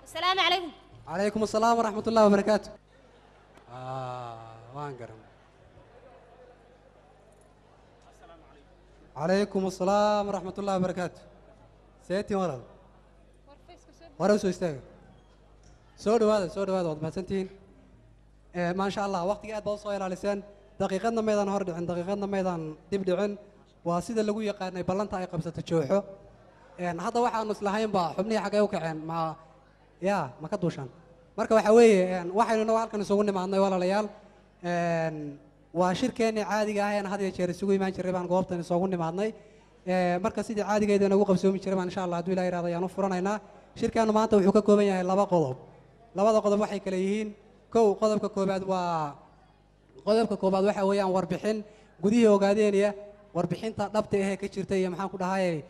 السلام عليكم. عليكم السلام ورحمة الله وبركاته. وانقرم. عليكم السلام ورحمة الله وبركاته. سيتي ورد. ورد سو استاغ. سود هذا ما سنتين. ما شاء الله وقت قاعد بوصل على لسان دقيقتنا ميدان هرد عند دقيقتنا ميدان تبدعن وسيد اللي قوي قاعد يبلنتا أي قبضة تشوحه. هذا واحد نصلحين با حبني حاجة وكعن مع يا ما كدوشان. marka waxa weeye waxaynu noo halkan isugu nimaadnay walaalayaal waa shirkeeni caadiga ah ee had iyo jeer isugu imaan jiray baan goobtan isugu nimaadnay marka sidii caadigeeda nagu qabsoomi jiray baan insha Allah haduu Ilaahay raado ayaan u furanaynaa shirkeenu maanta wuxuu ka kooban yahay laba qodob labada qodob waxay kala yihiin qodobka koobaad waxa weeyaan warbixin gudihii ogaadeenaya warbixinta dhabta ah ee ka jirtay iyo maxaan ku dhahay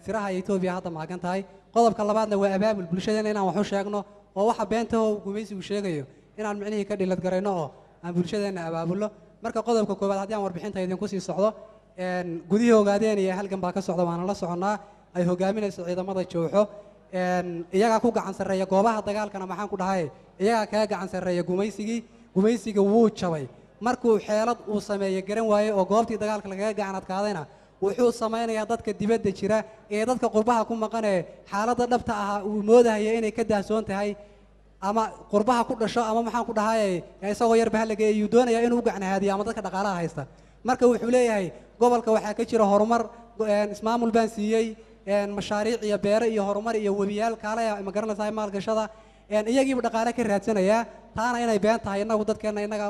siraha Itoobiya hadda maagan tahay qodobka labaadna waa abaabul bulshada inaan wax u sheegno oo waxa beenta oo gumaysigu sheegayo inaan micnihii ka dhilad gareyno oo aan bulshadeena abaabulo marka qodobka koobaad haddii aan warbixinta idinku sii socdo gudihii ogaadeen iyo halgan baa ka socda waana la soconaa ay hogaaminayso ciidamada jooxo iyaga ku gacan sareeya goobaha dagaalkana maxaan ku dhahay iyaga ka gacan sareeya gumaysiga wuu jabay markuu xeelad uu sameeyay garan waaye oo goobtii dagaalka laga gacan adkaadayna wuxuu samaynayaa dadka dibadda jira ee dadka qurbaha ku maqan ee xaaladda dhabta ah uu moodahaya inay ka daahsoon tahay ama qurbaha ku dhasho ama maxaan ku dhahay isagoo yar bahalaga ayuu doonayaa inuu gacnahaadiyo ama dadka dhaqaalaha haysta marka wuxuu leeyahay gobolka waxaa ka jira horumar ismaamul baan siiyey mashaariic iyo beero iyo horumar iyo webiyaal kaale ma garanaysaa maalgashada iyagiiba dhaqaale ka raadsanaya taana inay been tahay inagu dadkeena inaga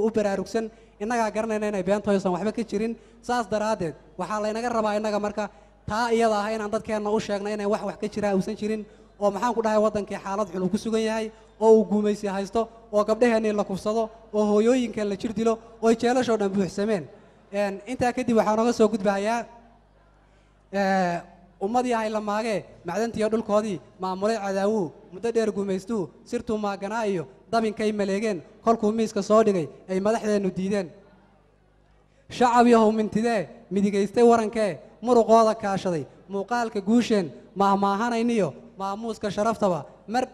u baraarugsan innagaa garanayna inay beentoysan waxba ka jirin saas daraaddeed waxaa laynaga rabaa innaga marka taa iyada ah inaan dadkeenna u sheegno inay wax ka jiraa uusan jirin oo maxaan ku dhahay waddankii xaalad xun uu ku sugan yahay oo uu guumaysi haysto oo gabdhaheennii la kufsado oo hooyooyinkan la jir dilo oo ay jeelashoo dhan buuxsameen intaa kadib waxaa nooga soo gudbahayaa ummadii ahay la maagee macdantiiyo dhulkoodii maamulay cadaawuhu muddo dheer gumaystuhu sirtuu maaganaa iyo dabinkay maleegeen kolkuu miiska soo dhigay ay madaxdeennu diideen shacab yahow mintidee midigaystay warankee muruqooda kaashaday muuqaalka guusheen maahmaahanayniyo maamuuska sharaftaba mar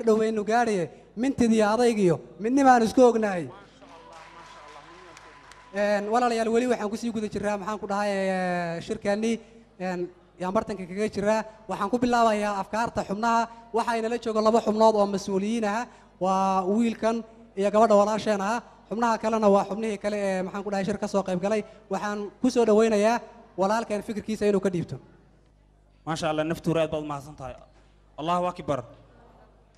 dhow waynu gaadhaye mintidiyo adaygiyo midnimaan isku ognahay walaalayaal weli waxaan kusii guda jiraa maxaan ku dhahay shirkeennii yaan bartanka kaga jiraa waxaan ku bilaabayaa afkaarta xubnaha waxaynala joogo 2 xubnood oo mas-uuliyiin aha waa wiilkan iyo gabadha walaasheen aha xubnaha kalena waa xubnihii kale ee maxaan ku dhahay shir ka soo qayb galay waxaan ku soo dhawaynayaa walaalkeen fikirkiisa inuu ka dhiibto maasha allah naftuura aad baad mahadsan tahay allahu akbar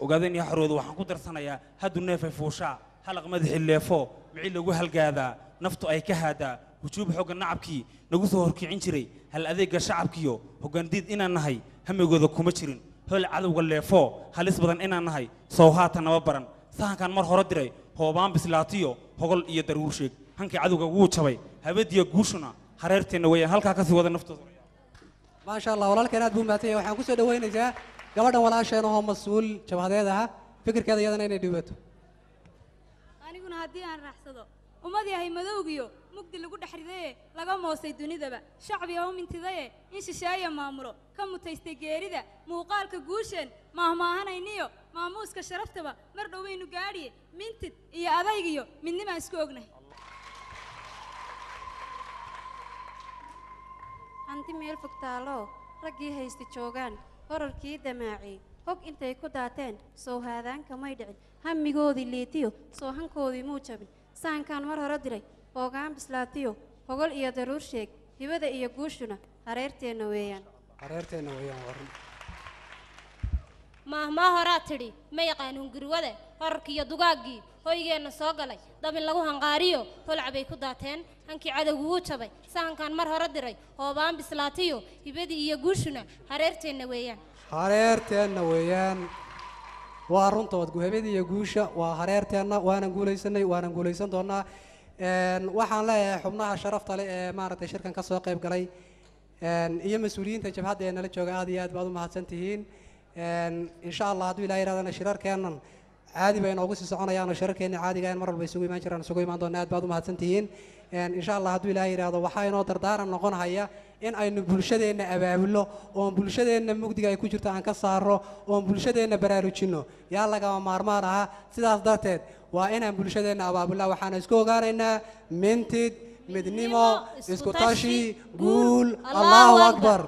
ogaadeen iyo xaroodu waxaan ku darsanayaa haddu neefay fuushaa halaq madaxi leefo micii lagu halgaadaa naftu ay ka haadaa hujuub xooga nacabkii nagu soo horkicin jiray hal adeega shacabkiyo hoggaandiid inaan nahay hamigooda kuma jirin hol cadowga leefo halis badan inaan nahay soo haatan naba baran sahankan mar hore diray hoobaan bislaatiyo hogol iyo daruur sheeg hankii cadowga wuu jabay habadiyo guushuna hareerteenna weeyaan halkaa kasii wada naftooda maasha allah walaalkeen aad buu maatay waxaan ku soo dhawaynaysaa gabadhan walaasheen oo mas-uul jabhadeed aha fikirkeeda iyadana inay dhibato aniguna haddii aan raaxsado ummad yahay madowgiyo mugdi lagu dhex ridaye laga moosay dunidaba shacbiga u mintidaye in shisheeya maamulo ka mutaystay geerida muuqaalka guusheen maahmaahanayniyo maamuuska sharaftaba mar dhowaynu gaadhiye mintid iyo adaygiyo midnimaan isku ognahay hanti meel fog taalloo raggii haysta joogaan qorarkii damaaciyey hog intay ku daateen soo haadaanka may dhicin hamigoodii liitiyo soo hankoodii muu jabin saankaan mar hore diray hoogaan bislaatiyo hogol iyo daruur sheeg hibada iyo guushuna hareerteenna weeyaan maahmaa horaa tidhi ma yaqaanuun gurwade horarkiiyo dugaaggii hoygeenna soo galay dabin lagu hanqaariyo holcabay ku daateen hankii cadowgu wuu jabay sahankaan mar hore diray hoobaan bislaatiyo hibadii iyo guushuna hareerteenna weeyaan waa runtood hibadii iyo guusha waa hareerteenna waanan guulaysan doonaa waxaan leeyahay xubnaha sharafta leh ee maaragtay shirkan ka soo qayb galay iyo mas-uuliyiinta jabhadda ee nala jooga aad iyo aad baad u mahadsan tihiin insha allah hadduu ilaah yidhahdana shirarkeennan caadi bay inoogu sii soconayaan oo shirarkeenna caadiga in mar walba isugu imaan jiraan isugu imaan doona aad baad u mahadsan tihiin insha allah hadduu ilaah yidhaahdo waxaa inoo dardaaran noqon haya in aynu bulshadeenna abaabulno oon bulshadeenna mugdiga ay ku jirto aan ka saarno oon bulshadeenna baraarujinno yaa lagama maarmaan aha sidaas darteed waa inaan bulshadeenna abaabulnaa waxaana isku ogaanaynaa mintid midnimo isku tashi guul allahu akbar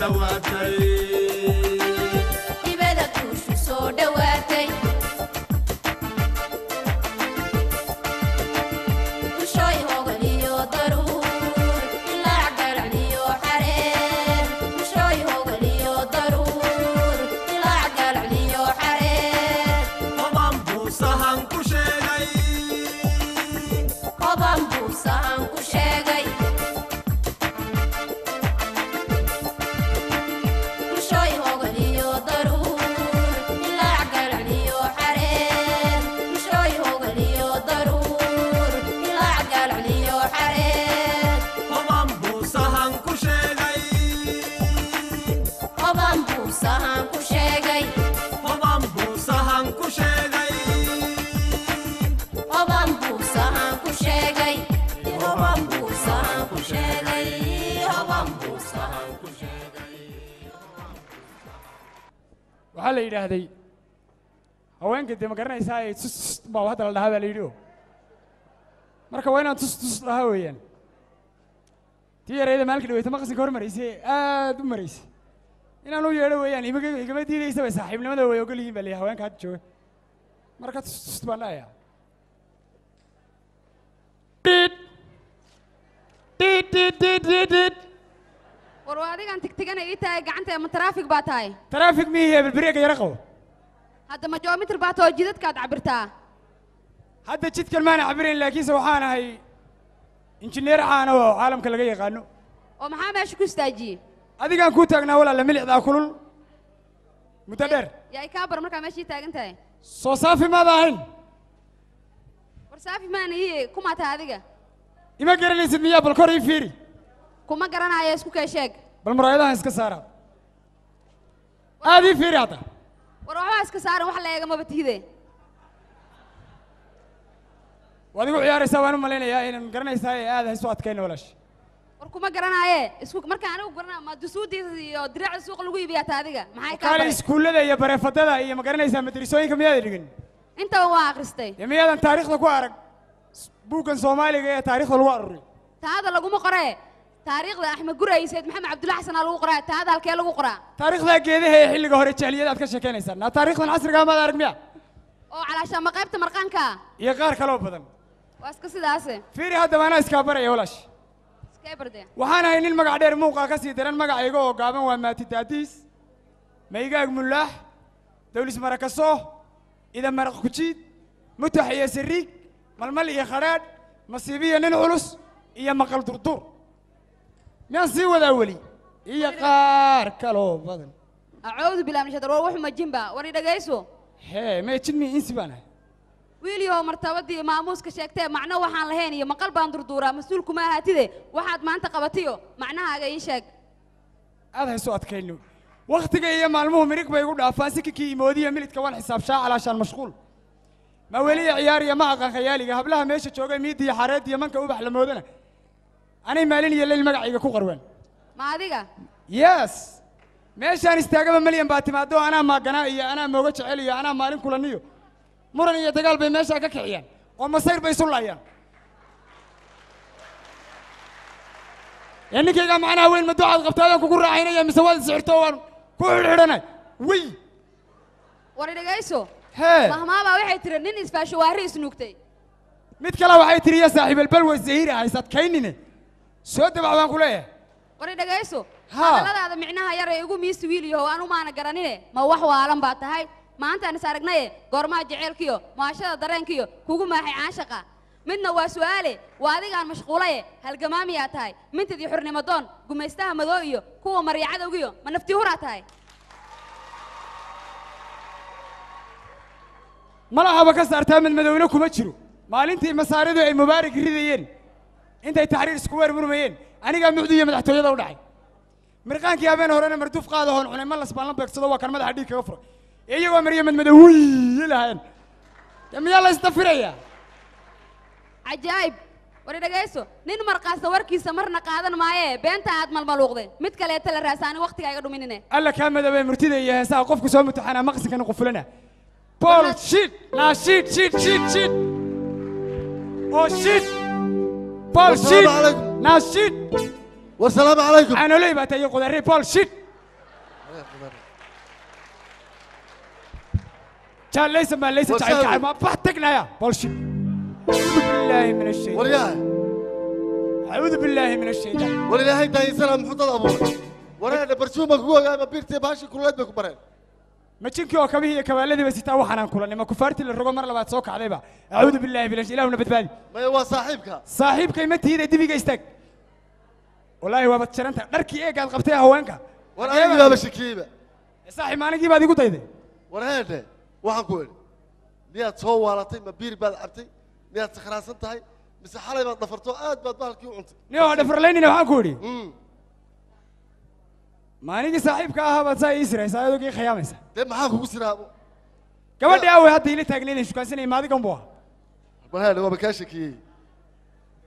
دواكي dibada kuushu soo dhawaatay bulshooy hogan iyo daruur ilaa garan iyo xareen bulshooy hogan iyo daruur ilaa garan iyo xareen طبعا بوسهن كشيغي qoban buu sahan ku sheegay bulshooy hogan iyo daruur ilaa garan iyo xareen bulshooy hogan iyo daruur ilaa garan iyo xareen طبعا بوسهن كشيغي qoban buu sahan ku sheegay طبعا بوسهن كشيغي qoban buu sahan ku sheegay qoban buu sahan ku sheegay qoban buu sahan ku sheegay waxaa la yidhaahday haweenka dee ma garanaysaa ee tus baa hadda la dhahaa baa la yidhi oo marka waa inaan tus dhahaa weeyaan tii yarayda maalinka dhaweyta maqsinka hor maraysay aad u maraysay inaan u yeedho weeyaan igama diidaysaba saaxiibnimada way ogol yihiin baa la yidhi haweenka hadda jooga marka tus baan dhahayaa war waa adigaan tigtigana ii tahay gacanta ma taraafig baa tahay taraafig mihiya bilbiriga yara qabo hadda ma joomitir baa tahay oo jidadkaad cabirtaa hadda jidkan maana cabirayn laakiinse waxaan ahay injineer caana oo caalamka laga yaqaano oo maxaa meesha ku istaajiyey adigaan kuu taagnaa walaala milixdaa kulul muddo dheer yaa i kaa bar markaa meesha ii taagan tahay soo saafi maada ahayn war saafi maana ii kumaa tahay adiga ima garanaysid miyaa bal kor ii fiiri kuma garanaayo isku kee sheeg bal muraayadahan iska saara aad ii fiiri hadda war waxbaa iska saaran wax la eegamaba tihide waad igu ciyaaraysaa waan u malaynayaa inaan garanaysaa ee aad haysu adkayna walaash war kuma garanaaye isku marka anigu garanaa ma dusuudiisa iyo diraaca suuqa lagu iibiyaa taa adiga maxay kaa kaale baray iskuullada iyo bareefadada iyo ma garanaysaa madrasooyinka miyaad dhigin intaba waa akhristay dee miyaadan taariikhda ku arag buuggan soomaaliga ee taariikhda lagu aruriyo taada laguma qoree taariikhda axmed guray sayd maxamed cabdulla xasan aa lagu qoraa taada halkee lagu qoraa taariikhda geedaha ee xilliga hore jahliyada aad ka sheekaynaysaa naa taariikhdan casrigaa maad arag miya oo calaashaa ma qaybta marqaanka iyo qaar kaloo badan waa iska sidaase fiiri haddaba anaa iskaa baraya walaash iskee bardee waxaan ahay nin magac dheer muuqaa ka sii daran magacayga oo gaaban waa maati daadiis maygaag mulaax dawlis marakaso ida maraq kujiid mutax iyo sariig malmal iyo khadhaadh masiibiyo nin culus iyo maqal durdur miyaan sii wadaa weli iyo qaar kaloo badan أعوذ بالله من الشيطان الرجيم وحما جنبا وري دغايسو hee mee jidmi insi baan ahay wiiliyo martabadii maamuuska sheegtay macna waxaan lahayn iyo maqal baan durduuraa mas'uulku ma ahaatide waxaad maanta qabatiyo macnahaaga ii sheeg aad hayso adkayno waqtiga iyo maalmuhu mirig bay igu dhaafaan si kii imoodiya milidka waan xisaabshaa calaashaan mashquul ma weli ciyaariya ma aqaan khayaaliga hablaha meesha jooga miidiya xareed iyo manka ubax la moodana anay maalin iyo leyl magacayga ku qarwaan ma adiga yes meeshaan istaagaba malyan baa timaado anaa maaganaa iyo anaa mooga jecel iyo anaa maalin kulaniyo muran iyo dagaal bay meeshaa ka kiciyaan oo masayr bay isu laayaan ninkaygaa macnaha weyn ma ducaad qabtaadaan kugu raacaynaya mise waad isxirto waan ku xidhxidhanay wey wari dhagayso hee mahmaabaa waxay tiri nin isfaasho waari isnuugtay mid kale waxay tiri ya saaxiib albalwa zahir ahays adkaynine soo dabac baan ku leeyahay wari dhagayso Ha. hadalladaada micnaha yar ee igu miisi wiil yahow anu maana garanine ma wax waalan baa tahay maantaan is aragnaye goormaa jaceylkiyo maashada dareenkiyo kugu maaxay caashaqa midna waa su'aale waa adigaan mashquulaye halgamaamiyaa tahay mintidii xurnimo doon gumaystaha madoo iyo kuwa marya cadowgiyo ma naftii huraa tahay malahaba ka saartaa mid madowne kuma jiro maalintii masaaridu ay mubaarak ridayeen intay taxriir isku weer murmayeen anigaa mucdi iyo madaxtooyada u dhacay mirqaankii habeen horena marduuf qaada hoon cunay malas baan la beegsado waa kan madaxa dhiig kaga furay ee iyagoo mariya madmadow wiyi lahayn dee miyaa la isdafirayaa cajaa'ib wari dhagayso nin markaasta warkiisa marna qaadan maaye beenta aad malmaluuqday mid kaleeta la raasaani waqtiga iga dhuminine alla kaa madabee murtida iyo heesaha qofku soo mutaxanaa maqsinkana qufulana bol shit naa shit shit shit shit oo shit bol shit naa shit والسلام عليكم waxaan oley baa tahay qudarey bol shit جال ليس ما ليس تعال ما بحتقنا يا بولشي أعوذ بالله من الشيطان ورياه أعوذ بالله من الشيطان ولله هاي داي سلام محمد أبوه وراه برشومك هو قام بيرتي باشي كلاد بكبرين ما تشنكي وكبيه كبالدي بس يتاوى حنان كلنا ما كفرت اللي الرقم مرة بعد سوق عليه بقى أعوذ بالله من الشيطان ونبت بالي ما هو صاحبك صاحبك يمتى هذا دبي جايستك والله هو بتشرنت دركي إيه قاعد قبتها هوانك وراه ما بشكيبه صاحب ما أنا جيب هذه قطعة وراه waxaan ku idhi miyaad soo waalatay ma biir baad cabtay miyaad sakhraansan tahay mise xalay baad dhafarto aad baad bahalkii u cuntay نيو دفرليني waxaan ku idhi maaligii saaxiibka ahaa baad saa ii siraysaa ayadoo kii khiyaamaysa dee maxaa kugu siraabo gabadhii awey hadda ila taagnaydeen shukaansanayay maadigan buu ahaa balhaadha waaba kaa shakiyey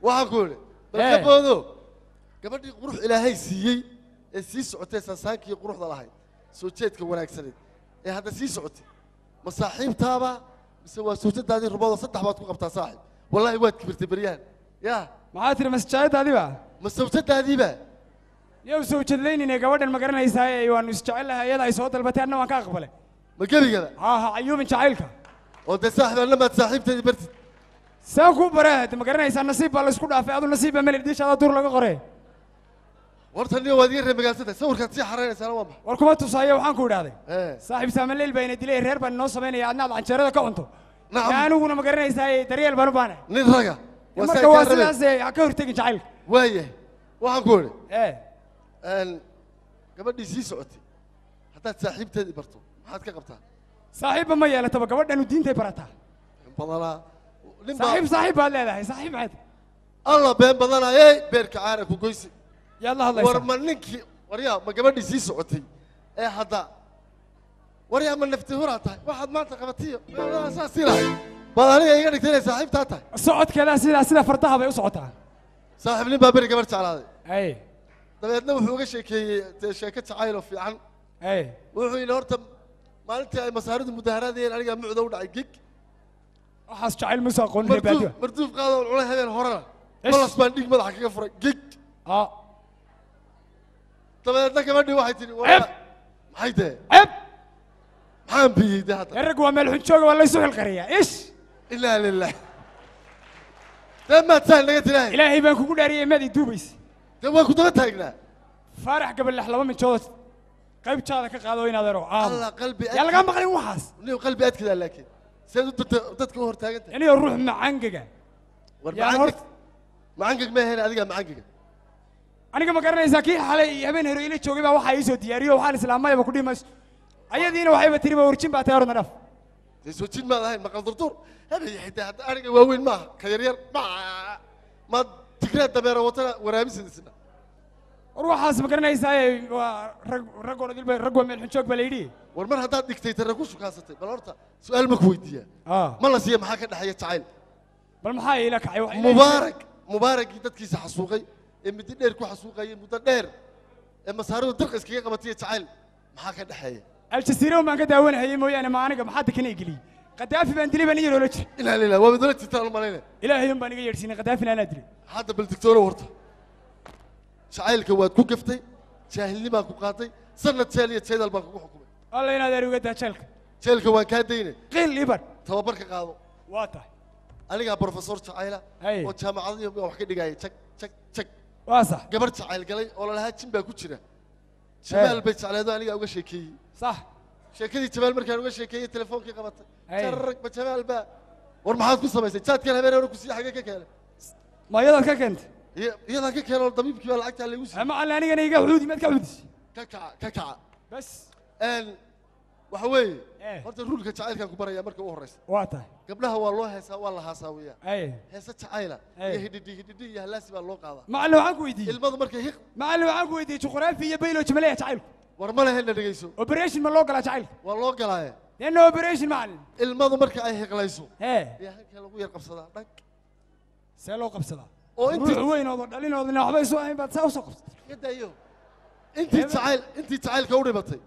waxaan ku idhi balkaboodo gabadhii qurux ilaahay siiyey ee sii socotay sansaankii quruxda lahayd soo jeedka wanaagsaneed ee hadda sii socotay ma saaxiibtaaba mise waa suujadaadii rubado saddex baad ku qabtaa saaxiib wallaahi waad kibirtay beryahan yaa maxaa tiri masjaayadaadiiba ma sawjadaadiiba yow sawjadlaynine gabadhan ma garanaysaa waanu isjecelahay iyada ay soo dalbatay anna waan ka aqbalay ma gebigaba ha cayuubin jacaylka oo dee saaxiib anna maad saaxiibteedii bartid saan kuu baree ma garanaysaa nasiib baa laysku dhaafay adu nasiib baa meli diishaada dur laga qoree warta niyo waad iga reer magaalsada sawirkaad sii xaraynaysaana waa maxay war kuma tusaayo waxaan ku idhaahday saaxiib saamaleyl baa ina dilay reer baan inoo samaynaya adnaad canjeerada ka cunto aniguna ma garanaysaa daryeel baan u baanahay nin raga marka waa sidaas ha ka hortegin jacaylka waayahay waxaan ku idhi gabadhii sii socotay haddaad saaxiibteedii barto maxaad ka qabtaa saaxiibba ma yeelataba gabadhanu diintay barataa badanaa saaxiib baad leedahay saaxiib maxayd alla been badanayey beerka caana ku goysi yaad la hadlaysaa war ma ninkii waryaa ma gabadhii sii socotay ee hadda waryaa ma nafti huraa tahay waxaad maanta qabatiyo saas sii lahay baad aniga iga dhigtay inay saaxiibtaa tahay socodkeedaa sida fardaha bay u socotaa saaxiib nin baa beri gabar jeclaaday ay dabeedna wuxuu uga sheekeeyey dee sheeko jacayloo fiican ay wuxuu yidhi horta maalintii ay masaaridu mudaharaadayeen anigaa mucda u dhacay gig waxaas jacayl musa aqoon reebaadiyo marduuf qaadoo culay habeen horena malas baan dhig madaxa kaga furay gig dabeedna gabadhii waxay tidhi maxay dee ceb maxaan biyey dee hadda rag waa meel xun jooga waa laysu xilqariyaa ish ilaa lilah dee maad saa naga tirahay ilaahay baan kugu dhaariyey maad i duubaysa dee waan ku daba taagnaa faarax gabadhex laba minjood qaybtaada ka qaado inaad ero alla qalbi yaa lagaa maqlin waxaas niyo qalbi adkadaa laakiin seed u dadka u hortaagan tahay aniyo ruux macangaga war macangag ma ahayn adigaa macangaga aniga ma garanaysaa kii xalay habeen hore ila joogay baa waxaa ii soo diyaariyo waxaan islaamayaba ku dhihi mayso ayadiina waxayba tiri ba warjin baa tahay orna dhaf dee soo jin maad ahayn maqal durdur habay xitaa hadda aniga waaweyn maaha ka yaryar maad tigreed dameero watana waraabisadiisna war waxaas ma garanaysaa waa rag oo dilba rag waa meel xun joog baa la yidhi war mar haddaad dhigtay tare ku shukaasatay bal horta su-aal ma ku weydiiyaa ma la siiya maxaa ka dhexeeya jacayl bal maxaa ila kacay mubaaragii dadkiisa xasuuqay ee muddo dheer ku xasuuqayay muddo dheer ee masaaridu dirqa iskaga qabatay jacayl maxaa ka dhexeeya aljasiira baan ka daawanahayay mooyaane ma aniga maxaa dakana geliyey qadaafi baan dilay baan iyadoo la jira ilaa lilah waa dowlad jirtaan u malaynaya ilaahay baan iga yeedhsiinay qadaafina anaa dilay hadda bal digtoona horta jacaylka waad ku gaftay jaahilnimaan ku qaaday sanad jeel iyo jeedal baan kugu xukumay alla inaad eruga daa jeelka jeelka waan kaa daynay qiil liban tababarka qaado waa tahay anigaa brofesor jacayla oo jaamacadiyo wax ka dhigaya jag waa sax gabar jacayl galay oo la lahaa jin baa ku jira jamaal bay jecleedo anigaa uga sheekeeyey sax sheekadii jamaal markaan uga sheekeeyey telefoonkii qabatay jarrag ba jamaal baa war maxaad ku samaysay jaadkan habeen hore ku sii xagee ka keenay ma iyadaad ka keentay iyadaan ka keenoo dabiibkii baa lacagtaa lagu siiyey ama alle anigana iga xuudi maad ka xudisay ka kaca bas waxa weeye horta ruulka jacaylkaan ku barayaa marka u horreysa waa tahay gabdhaha waa loo heesaa waa la haasaawiyaa heesa jacayla iyo hidhidhi iyo hallaasi baa loo qaadaa macalin waxaan ku weydiiyey ilmadu markay hiq macalin waxaan ku weydiiyey juqraafi iyo biology ma leeyahay jacaylku war ma lehena dhegayso operation ma loo galaa jacaylka waa loo galaaye leanna operation macalin ilmadu marka ay hiqlayso iyo halkaa lagu yar qabsadaa dhag see loo qabsadaa oo ruux weynoodo dhalinoodina waxba isu ahayn baad saa usoo qabsatay kadayo intii jacaylka u dhimatay